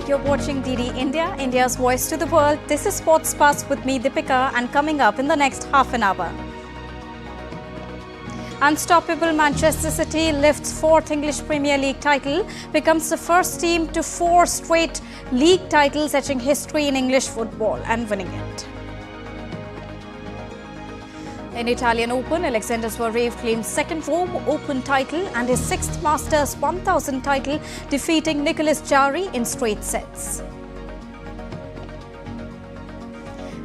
You're watching DD India, India's voice to the world. This is Sports Pass with me, Deepika, and coming up in the next half an hour. Unstoppable Manchester City lifts fourth English Premier League title, becomes the first team to 4 straight league titles, etching history in English football and winning it. In Italian Open, Alexander Zverev claimed second Rome Open title and his 6th Masters 1000 title, defeating Nicolas Jarry in straight sets.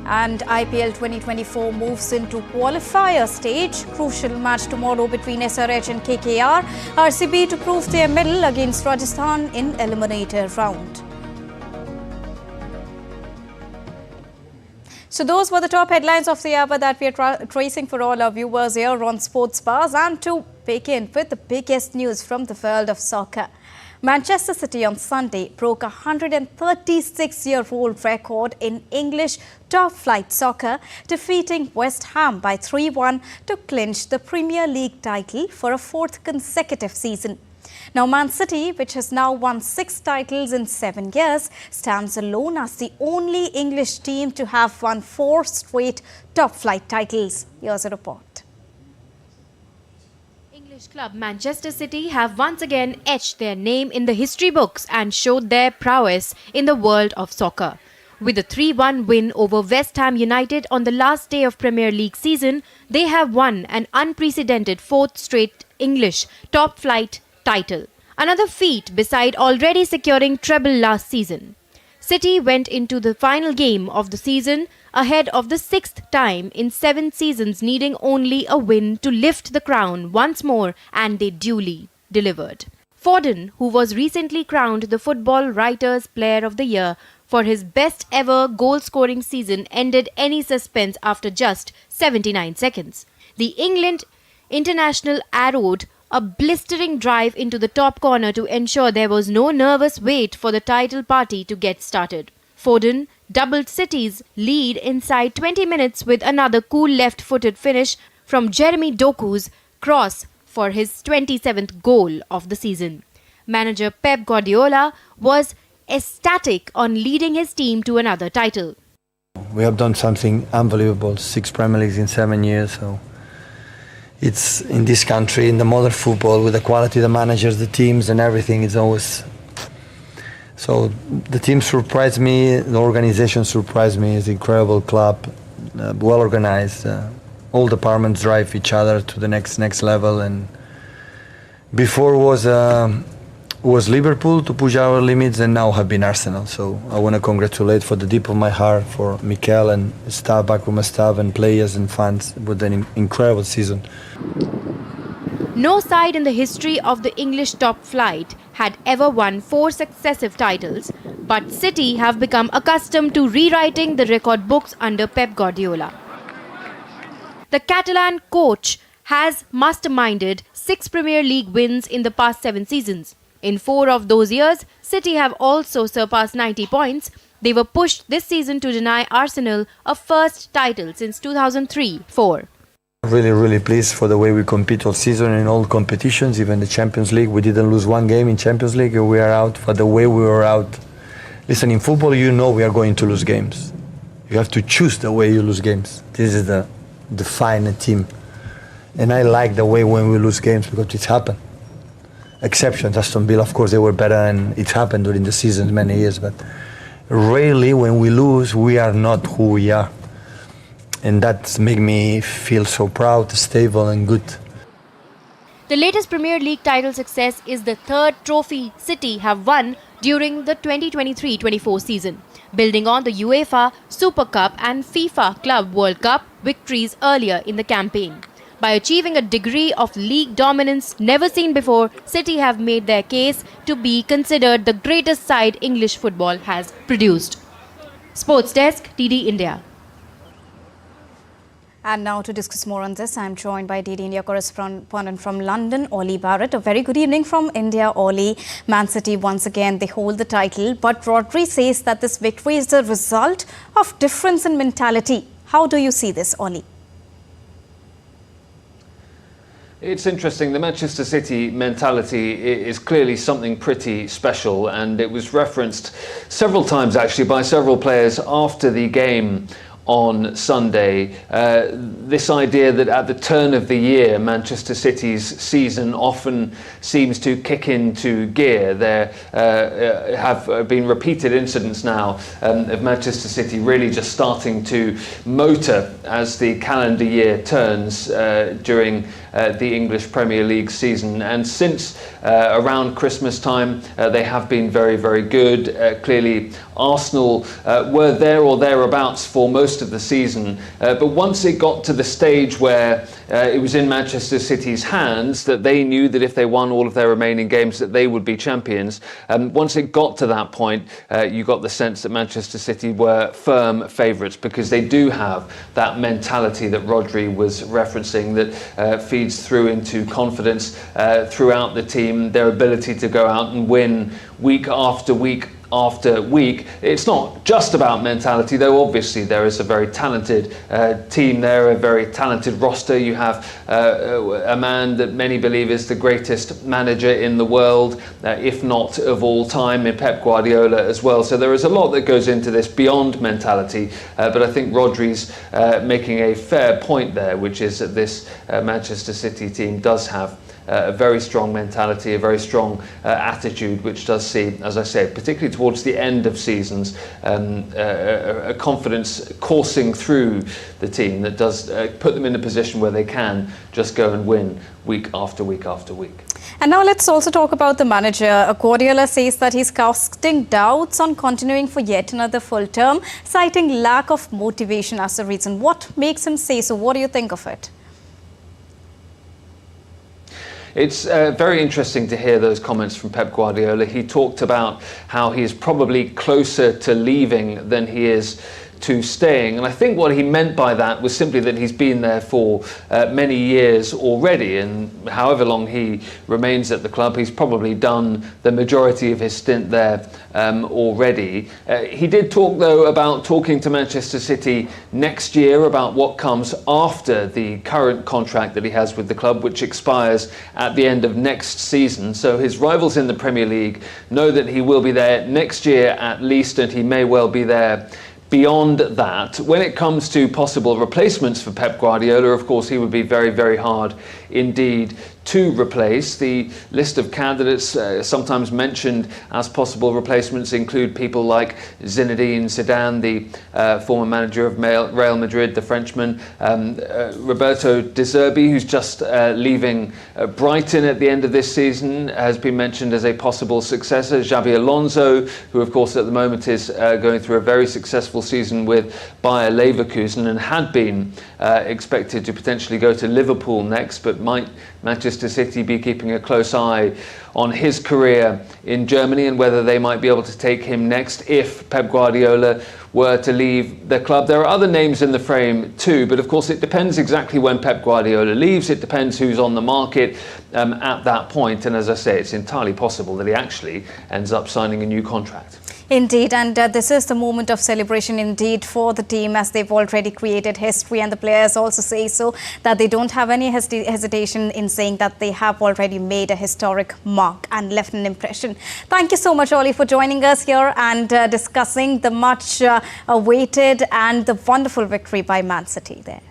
And IPL 2024 moves into qualifier stage. Crucial match tomorrow between SRH and KKR. RCB to prove their medal against Rajasthan in eliminator round. So those were the top headlines of the hour that we are tracing for all our viewers here on Sports Bars. And to begin with the biggest news from the world of soccer. Manchester City on Sunday broke a 136-year-old record in English top-flight soccer, defeating West Ham by 3-1 to clinch the Premier League title for a 4th consecutive season. Now, Man City, which has now won 6 titles in 7 years, stands alone as the only English team to have won 4 straight top-flight titles. Here's a report. English club Manchester City have once again etched their name in the history books and showed their prowess in the world of soccer. With a 3-1 win over West Ham United on the last day of Premier League season, they have won an unprecedented 4th straight English top-flight title, another feat beside already securing treble last season. City went into the final game of the season ahead of the 6th time in 7 seasons, needing only a win to lift the crown once more, and they duly delivered. Foden, who was recently crowned the Football Writers' Player of the Year for his best ever goal-scoring season, ended any suspense after just 79 seconds. The England international arrowed a blistering drive into the top corner to ensure there was no nervous wait for the title party to get started. Foden doubled City's lead inside 20 minutes with another cool left-footed finish from Jeremy Doku's cross for his 27th goal of the season. Manager Pep Guardiola was ecstatic on leading his team to another title. We have done something unbelievable, 6 Premier Leagues in 7 years. So it's in this country, in the modern football, with the quality of the managers, the teams and everything, it's always... So the team surprised me, the organization surprised me. It's an incredible club, well organized. All departments drive each other to the next level. And before was Liverpool to push our limits, and now have been Arsenal. So I want to congratulate for the deep of my heart for Mikel and staff, backroom staff and players and fans with an incredible season. No side in the history of the English top flight had ever won 4 successive titles, but City have become accustomed to rewriting the record books under Pep Guardiola. The Catalan coach has masterminded 6 Premier League wins in the past 7 seasons. In 4 of those years, City have also surpassed 90 points. They were pushed this season to deny Arsenal a first title since 2003-04. Really pleased for the way we compete all season in all competitions, even the Champions League. We didn't lose 1 game in Champions League. We are out, but the way we were out. Listen, in football, you know we are going to lose games. You have to choose the way you lose games. This is the define team. And I like the way when we lose games because it's happened. Exceptions, Aston Villa, of course, they were better and it happened during the seasons many years, but rarely when we lose, we are not who we are. And that makes me feel so proud, stable and good. The latest Premier League title success is the 3rd trophy City have won during the 2023-24 season, building on the UEFA Super Cup and FIFA Club World Cup victories earlier in the campaign. By achieving a degree of league dominance never seen before, City have made their case to be considered the greatest side English football has produced. Sports Desk, DD India. And now to discuss more on this, I'm joined by DD India correspondent from London, Ollie Barrett. A very good evening from India, Ollie. Man City, once again, they hold the title. But Rodri says that this victory is the result of difference in mentality. How do you see this, Ollie? It's interesting. The Manchester City mentality is clearly something pretty special, and it was referenced several times actually by several players after the game on Sunday. This idea that at the turn of the year, Manchester City's season often seems to kick into gear. There have been repeated incidents now of Manchester City really just starting to motor as the calendar year turns during the English Premier League season. And since around Christmas time, they have been very, very good. Clearly, Arsenal were there or thereabouts for most of the season, but once it got to the stage where it was in Manchester City's hands, that they knew that if they won all of their remaining games that they would be champions, once it got to that point, you got the sense that Manchester City were firm favourites, because they do have that mentality that Rodri was referencing that feeds through into confidence throughout the team, their ability to go out and win week after week after week. It's not just about mentality, though. Obviously there is a very talented team there, a very talented roster. You have a man that many believe is the greatest manager in the world, if not of all time, in Pep Guardiola as well. So there is a lot that goes into this beyond mentality, but I think Rodri's making a fair point there, which is that this Manchester City team does have a very strong mentality, a very strong attitude, which does see, as I said, particularly towards the end of seasons, a confidence coursing through the team that does put them in a position where they can just go and win week after week after week. And now let's also talk about the manager. Guardiola says that he's casting doubts on continuing for yet another full term, citing lack of motivation as the reason. What makes him say so? What do you think of it? It's very interesting to hear those comments from Pep Guardiola. He talked about how he is probably closer to leaving than he is to staying, and I think what he meant by that was simply that he's been there for many years already, and however long he remains at the club, he's probably done the majority of his stint there already. He did talk, though, about talking to Manchester City next year about what comes after the current contract that he has with the club, which expires at the end of next season. So his rivals in the Premier League know that he will be there next year at least, and he may well be there beyond that. When it comes to possible replacements for Pep Guardiola, of course, he would be very, very hard indeed to replace. The list of candidates sometimes mentioned as possible replacements include people like Zinedine Zidane, the former manager of Real Madrid, the Frenchman, Roberto De Zerbi, who's just leaving Brighton at the end of this season, has been mentioned as a possible successor. Xabi Alonso, who of course at the moment is going through a very successful season with Bayer Leverkusen and had been expected to potentially go to Liverpool next, but might Manchester City be keeping a close eye on his career in Germany and whether they might be able to take him next if Pep Guardiola were to leave the club. There are other names in the frame too, but of course it depends exactly when Pep Guardiola leaves. It depends who's on the market at that point, and as I say, it's entirely possible that he actually ends up signing a new contract. Indeed, and this is the moment of celebration indeed for the team, as they've already created history, and the players also say so, that they don't have any hesitation in saying that they have already made a historic mark and left an impression. Thank you so much, Ollie, for joining us here and discussing the much awaited and the wonderful victory by Man City there.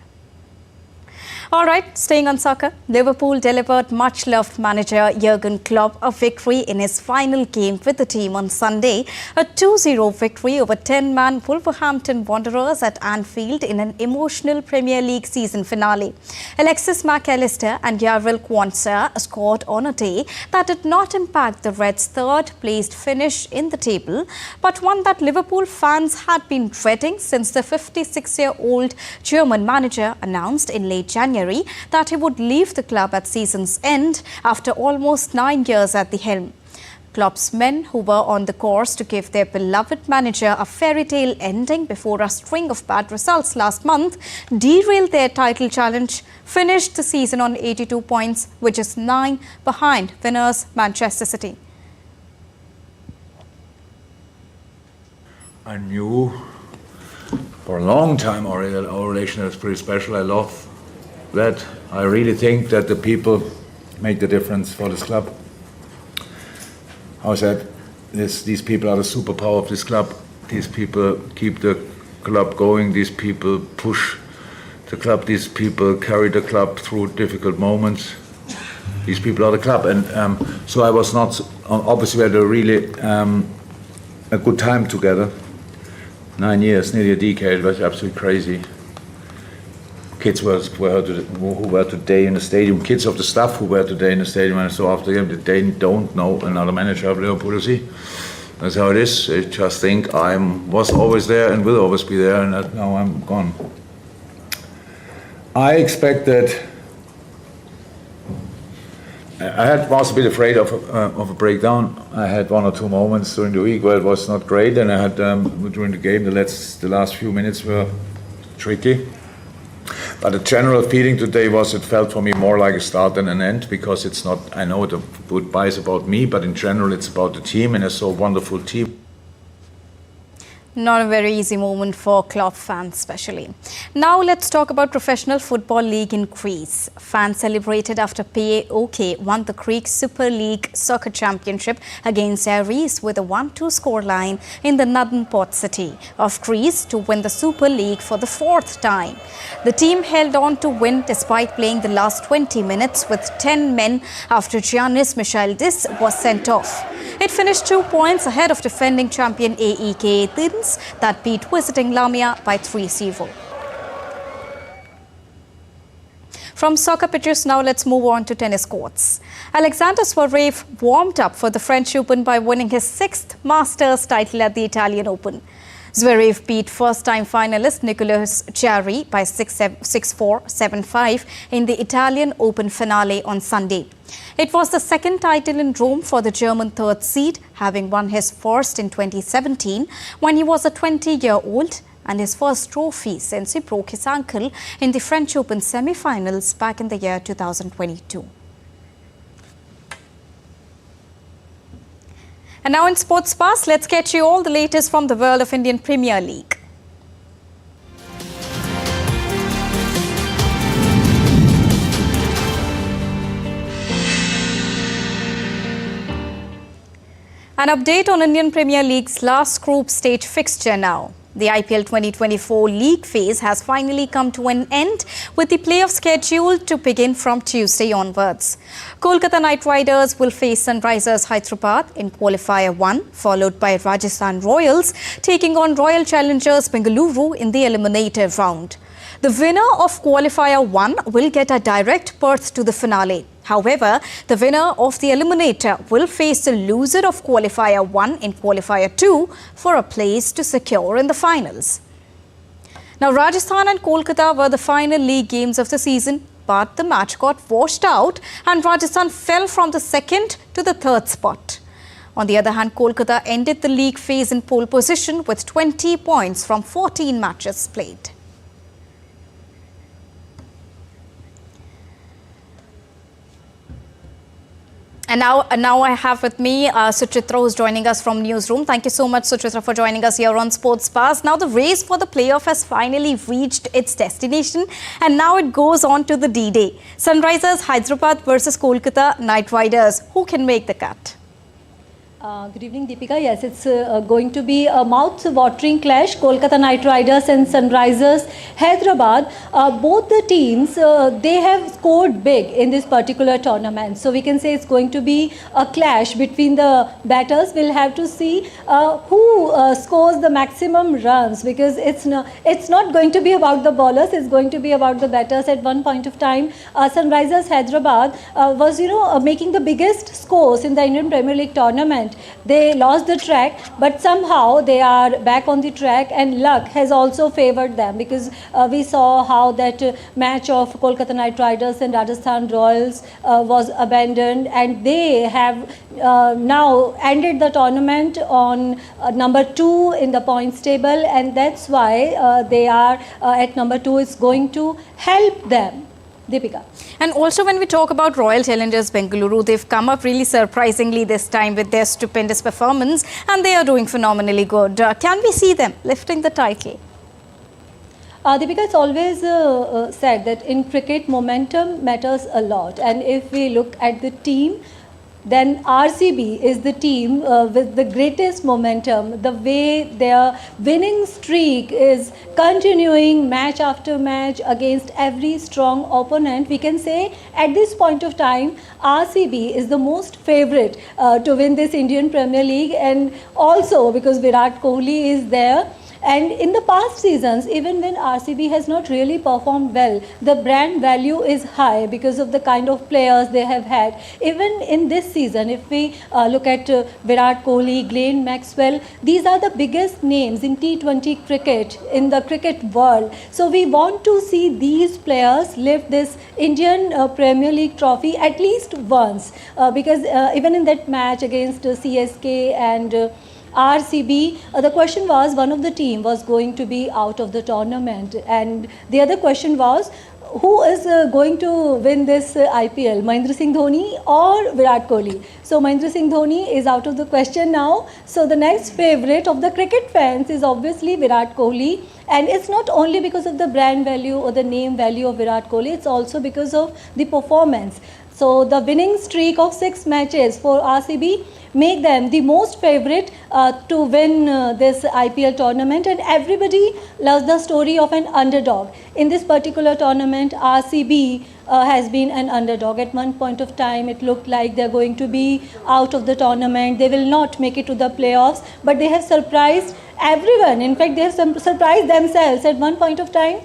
All right, staying on soccer, Liverpool delivered much-loved manager Jurgen Klopp a victory in his final game with the team on Sunday, a 2-0 victory over 10-man Wolverhampton Wanderers at Anfield in an emotional Premier League season finale. Alexis Mac Allister and Jarell Quansah scored on a day that did not impact the Reds' third-placed finish in the table, but one that Liverpool fans had been dreading since the 56-year-old German manager announced in late January that he would leave the club at season's end after almost 9 years at the helm. Klopp's men, who were on the course to give their beloved manager a fairy tale ending before a string of bad results last month, derailed their title challenge, finished the season on 82 points, which is 9 behind winners Manchester City. I knew for a long time our relation is pretty special. I love that. I really think that the people make the difference for this club. How I said, these people are the superpower of this club. These people keep the club going. These people push the club. These people carry the club through difficult moments. These people are the club, and so I was not. Obviously, we had a really a good time together. 9 years, nearly a decade. It was absolutely crazy. Kids who were today in the stadium, kids of the staff who were today in the stadium, and so after the game, they don't know another manager of Liverpool. See, that's how it is. I just think I was always there and will always be there, and that now I'm gone. I expect that. I was a bit afraid of a breakdown. I had 1 or 2 moments during the week where it was not great, and I had during the game the last few minutes were tricky. But the general feeling today was it felt for me more like a start than an end, because it's not. I know the goodbye is about me, but in general it's about the team, and it's so wonderful team. Not a very easy moment for club fans especially. Now let's talk about Professional Football League in Greece. Fans celebrated after PAOK won the Greek Super League Soccer Championship against Aris with a 1-2 scoreline in the northern port city of Greece to win the Super League for the 4th time. The team held on to win despite playing the last 20 minutes with 10 men after Giannis Michailidis was sent off. It finished 2 points ahead of defending champion AEK Athens that beat visiting Lamia by 3-0. From soccer pitches, now let's move on to tennis courts. Alexander Zverev warmed up for the French Open by winning his 6th Masters title at the Italian Open. Zverev beat first-time finalist Nicolas Jarry by 6-4, 7-5 in the Italian Open finale on Sunday. It was the 2nd title in Rome for the German 3rd seed, having won his first in 2017 when he was a 20-year-old, and his first trophy since he broke his ankle in the French Open semi-finals back in the year 2022. And now in Sports Pass, let's get you all the latest from the world of Indian Premier League. An update on Indian Premier League's last group stage fixture now. The IPL 2024 league phase has finally come to an end, with the playoff scheduled to begin from Tuesday onwards. Kolkata Knight Riders will face Sunrisers Hyderabad in qualifier 1, followed by Rajasthan Royals taking on Royal Challengers Bengaluru in the eliminator round. The winner of qualifier 1 will get a direct berth to the finale. However, the winner of the eliminator will face the loser of qualifier 1 in qualifier 2 for a place to secure in the finals. Now, Rajasthan and Kolkata were the final league games of the season, but the match got washed out and Rajasthan fell from the 2nd to the 3rd spot. On the other hand, Kolkata ended the league phase in pole position with 20 points from 14 matches played. And now I have with me Suchitra, who's joining us from Newsroom. Thank you so much, Suchitra, for joining us here on Sports Pass. Now the race for the playoff has finally reached its destination, and now it goes on to the D-Day. Sunrisers Hyderabad versus Kolkata Knight Riders. Who can make the cut? Good evening, Deepika. Yes, it's going to be a mouth-watering clash. Kolkata Knight Riders and Sunrisers Hyderabad. Both the teams, they have scored big in this particular tournament. So we can say it's going to be a clash between the batters. We'll have to see who scores the maximum runs, because it's not going to be about the bowlers. It's going to be about the batters. At one point of time, Sunrisers Hyderabad was, making the biggest scores in the Indian Premier League tournament. They lost the track, but somehow they are back on the track, and luck has also favored them, because we saw how that match of Kolkata Knight Riders and Rajasthan Royals was abandoned, and they have now ended the tournament on number 2 in the points table, and that's why they are at number 2. It's going to help them. Deepika. And also, when we talk about Royal Challengers Bengaluru, they've come up really surprisingly this time with their stupendous performance, and they are doing phenomenally good. Can we see them lifting the title? Deepika, it's always said that in cricket, momentum matters a lot. And if we look at the team, then RCB is the team with the greatest momentum. The way their winning streak is continuing match after match against every strong opponent, we can say at this point of time, RCB is the most favorite to win this Indian Premier League, and also because Virat Kohli is there. And in the past seasons, even when RCB has not really performed well, the brand value is high because of the kind of players they have had. Even in this season, if we look at Virat Kohli, Glenn Maxwell, these are the biggest names in T20 cricket, in the cricket world. So we want to see these players lift this Indian Premier League trophy at least once. Because even in that match against CSK and RCB, the question was, one of the team was going to be out of the tournament, and the other question was, who is going to win this IPL, Mahendra Singh Dhoni or Virat Kohli? So Mahendra Singh Dhoni is out of the question now. So the next favorite of the cricket fans is obviously Virat Kohli. And it's not only because of the brand value or the name value of Virat Kohli, it's also because of the performance. So the winning streak of 6 matches for RCB make them the most favorite to win this IPL tournament, and everybody loves the story of an underdog. In this particular tournament, RCB has been an underdog. At one point of time, it looked like they're going to be out of the tournament. They will not make it to the playoffs, but they have surprised everyone. In fact, they have surprised themselves at one point of time.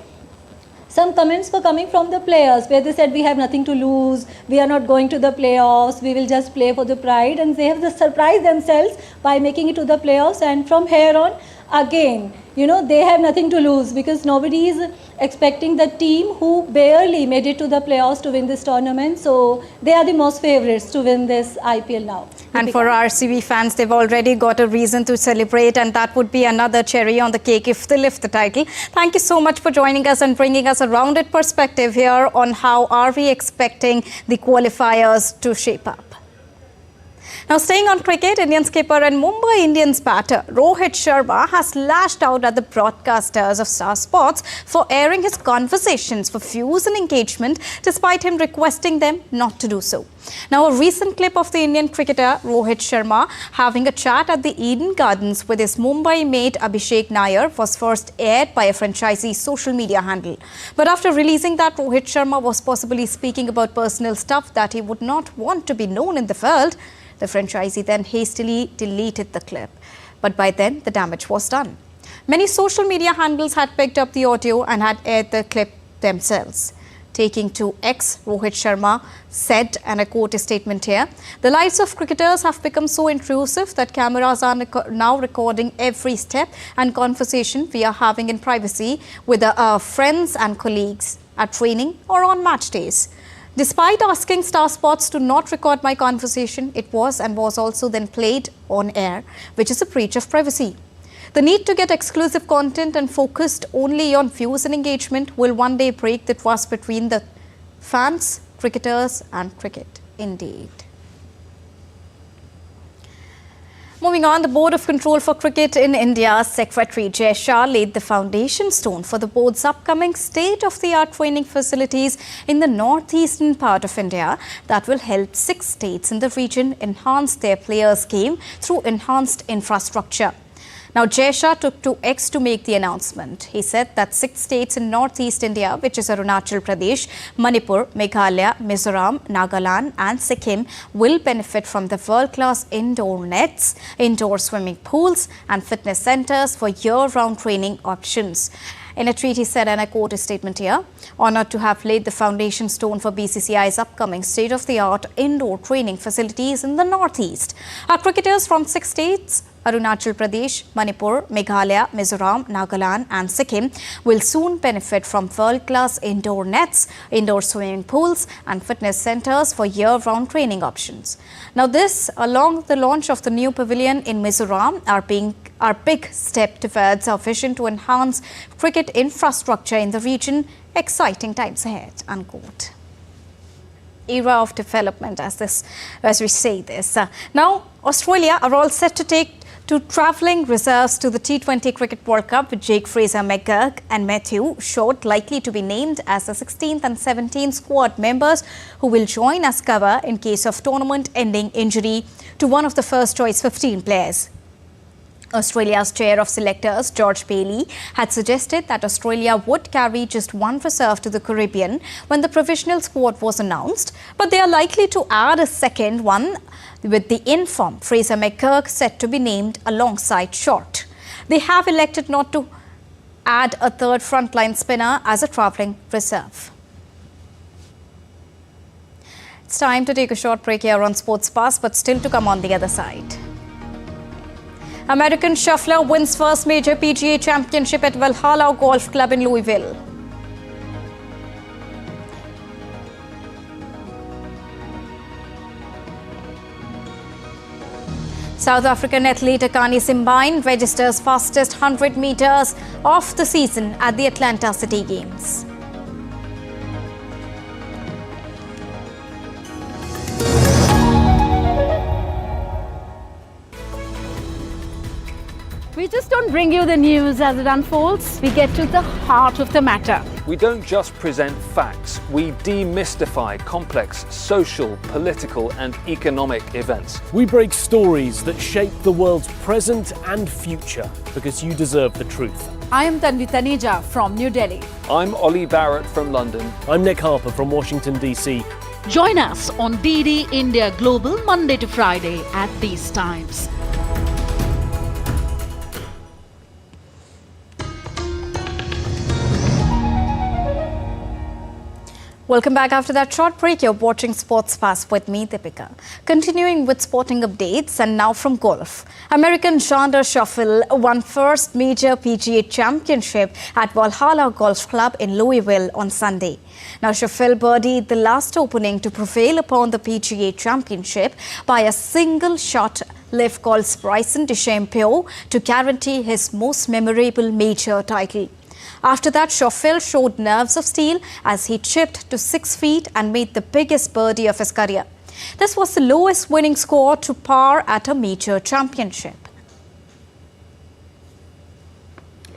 Some comments were coming from the players where they said we have nothing to lose, we are not going to the playoffs, we will just play for the pride, and they have just surprised themselves by making it to the playoffs. And from here on, again, they have nothing to lose because nobody is expecting the team who barely made it to the playoffs to win this tournament. So they are the most favorites to win this IPL now. And for RCB fans, they've already got a reason to celebrate, and that would be another cherry on the cake if they lift the title. Thank you so much for joining us and bringing us a rounded perspective here on how are we expecting the qualifiers to shape up. Now, staying on cricket, Indian skipper and Mumbai Indians batter Rohit Sharma has lashed out at the broadcasters of Star Sports for airing his conversations for views and engagement, despite him requesting them not to do so. Now, a recent clip of the Indian cricketer Rohit Sharma having a chat at the Eden Gardens with his Mumbai mate Abhishek Nair was first aired by a franchisee's social media handle. But after releasing that, Rohit Sharma was possibly speaking about personal stuff that he would not want to be known in the world. The franchisee then hastily deleted the clip. But by then, the damage was done. Many social media handles had picked up the audio and had aired the clip themselves. Taking to X, Rohit Sharma said, and I quote his statement here, "The lives of cricketers have become so intrusive that cameras are now recording every step and conversation we are having in privacy with our friends and colleagues at training or on match days. Despite asking Star Sports to not record my conversation, it was and was also then played on air, which is a breach of privacy. The need to get exclusive content and focused only on views and engagement will one day break the trust between the fans, cricketers and cricket, indeed." Moving on, the Board of Control for Cricket in India's Secretary Jai Shah laid the foundation stone for the board's upcoming state-of-the-art training facilities in the northeastern part of India that will help 6 states in the region enhance their players' game through enhanced infrastructure. Now, Jai Shah took to X to make the announcement. He said that 6 states in northeast India, which is Arunachal Pradesh, Manipur, Meghalaya, Mizoram, Nagaland and Sikkim, will benefit from the world-class indoor nets, indoor swimming pools and fitness centres for year-round training options. In a tweet, he said, and I quote his statement here, "Honoured to have laid the foundation stone for BCCI's upcoming state-of-the-art indoor training facilities in the northeast. Our cricketers from 6 states, Arunachal Pradesh, Manipur, Meghalaya, Mizoram, Nagaland and Sikkim, will soon benefit from world-class indoor nets, indoor swimming pools and fitness centres for year-round training options." Now this, along the launch of the new pavilion in Mizoram, are big step towards our vision to enhance cricket infrastructure in the region. Exciting times ahead, unquote. Era of development, as we say this. Now, Australia are all set to take Two travelling reserves to the T20 Cricket World Cup with Jake Fraser McGurk and Matthew Short likely to be named as the 16th and 17th squad members who will join as cover in case of tournament-ending injury to one of the first-choice 15 players. Australia's chair of selectors, George Bailey, had suggested that Australia would carry just one reserve to the Caribbean when the provisional squad was announced, but they are likely to add a second one with the in-form Fraser McGurk set to be named alongside Short. They have elected not to add a third frontline spinner as a travelling reserve. It's time to take a short break here on Sports Pass, but still to come on the other side. American shuffler wins first major PGA championship at Valhalla Golf Club in Louisville. South African athlete Akani Simbine registers fastest 100 meters of the season at the Atlanta City Games. We just don't bring you the news as it unfolds. We get to the heart of the matter. We don't just present facts, we demystify complex social, political and economic events. We break stories that shape the world's present and future because you deserve the truth. I am Tanvi Taneja from New Delhi. I'm Ollie Barrett from London. I'm Nick Harper from Washington, D.C. Join us on DD India Global Monday to Friday at these times. Welcome back after that short break. You're watching Sports Pass with me, Deepika. Continuing with sporting updates and now from golf. American Xander Schauffele won first major PGA championship at Valhalla Golf Club in Louisville on Sunday. Now Schauffele birdied the last opening to prevail upon the PGA championship by a single shot live calls Bryson DeChambeau to guarantee his most memorable major title. After that, Schauffele showed nerves of steel as he chipped to 6 feet and made the biggest birdie of his career. This was the lowest winning score to par at a major championship.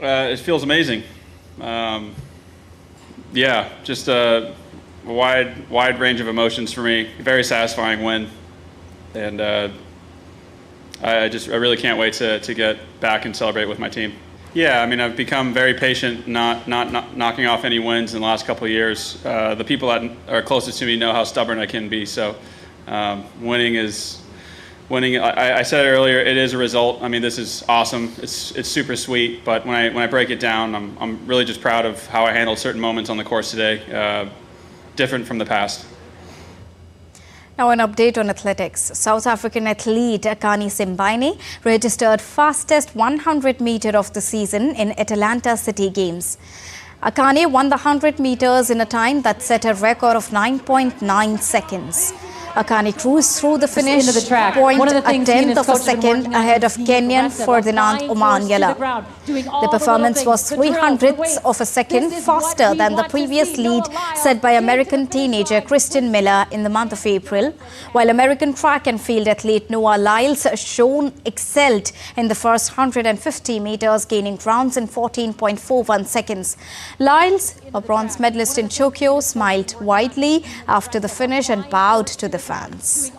It feels amazing. Yeah, just a wide range of emotions for me. Very satisfying win, and I really can't wait to get back and celebrate with my team. Yeah, I mean, I've become very patient, not knocking off any wins in the last couple of years. The people that are closest to me know how stubborn I can be, so winning. I said it earlier, it is a result. I mean, this is awesome. It's super sweet, but when I break it down, I'm really just proud of how I handled certain moments on the course today, different from the past. Now an update on athletics. South African athlete Akani Simbine registered fastest 100 meter of the season in Atlanta City Games. Akani won the 100 meters in a time that set a record of 9.9 seconds. Akani cruised through the finish point a tenth of a second ahead of Kenyan Ferdinand Omanyala. The performance was 300ths of a second faster than the previous lead set by American teenager Kristen Miller in the month of April, while American track and field athlete Noah Lyles excelled in the first 150 meters, gaining grounds in 14.41 seconds. Lyles, a bronze medalist in Tokyo, smiled widely after the finish and bowed to the fans.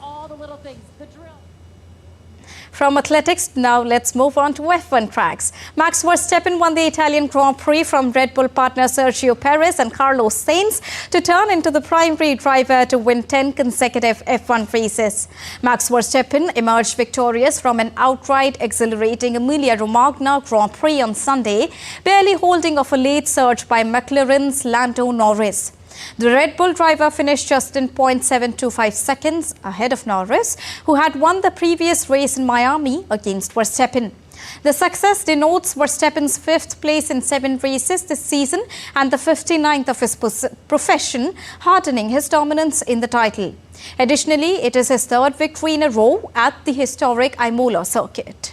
From athletics, now let's move on to F1 tracks. Max Verstappen won the Italian Grand Prix from Red Bull partner Sergio Perez and Carlos Sainz to turn into the primary driver to win 10 consecutive F1 races. Max Verstappen emerged victorious from an outright exhilarating Emilia-Romagna Grand Prix on Sunday, barely holding off a late surge by McLaren's Lando Norris. The Red Bull driver finished just in 0.725 seconds ahead of Norris, who had won the previous race in Miami against Verstappen. The success denotes Verstappen's 5th place in 7 races this season and the 59th of his profession, hardening his dominance in the title. Additionally, it is his 3rd victory in a row at the historic Imola circuit.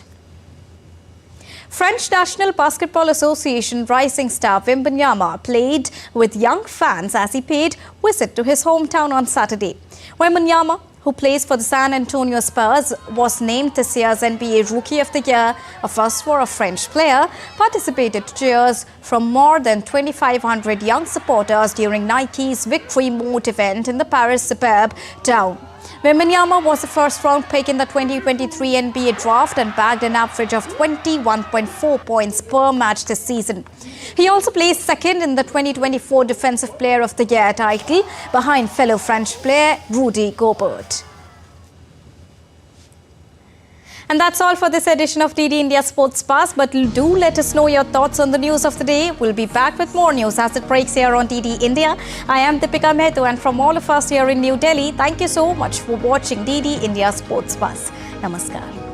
French National Basketball Association rising star Wembanyama played with young fans as he paid visit to his hometown on Saturday. Wembanyama who plays for the San Antonio Spurs, was named this year's NBA Rookie of the Year, a first for a French player, participated to cheers from more than 2,500 young supporters during Nike's Victory Mode event in the Paris suburb town. Wembanyama was the first-round pick in the 2023 NBA draft and bagged an average of 21.4 points per match this season. He also placed second in the 2024 Defensive Player of the Year title, behind fellow French player Rudy Gobert. And that's all for this edition of DD India Sports Pass. But do let us know your thoughts on the news of the day. We'll be back with more news as it breaks here on DD India. I am Deepika Mehtu, and from all of us here in New Delhi, thank you so much for watching DD India Sports Pass. Namaskar.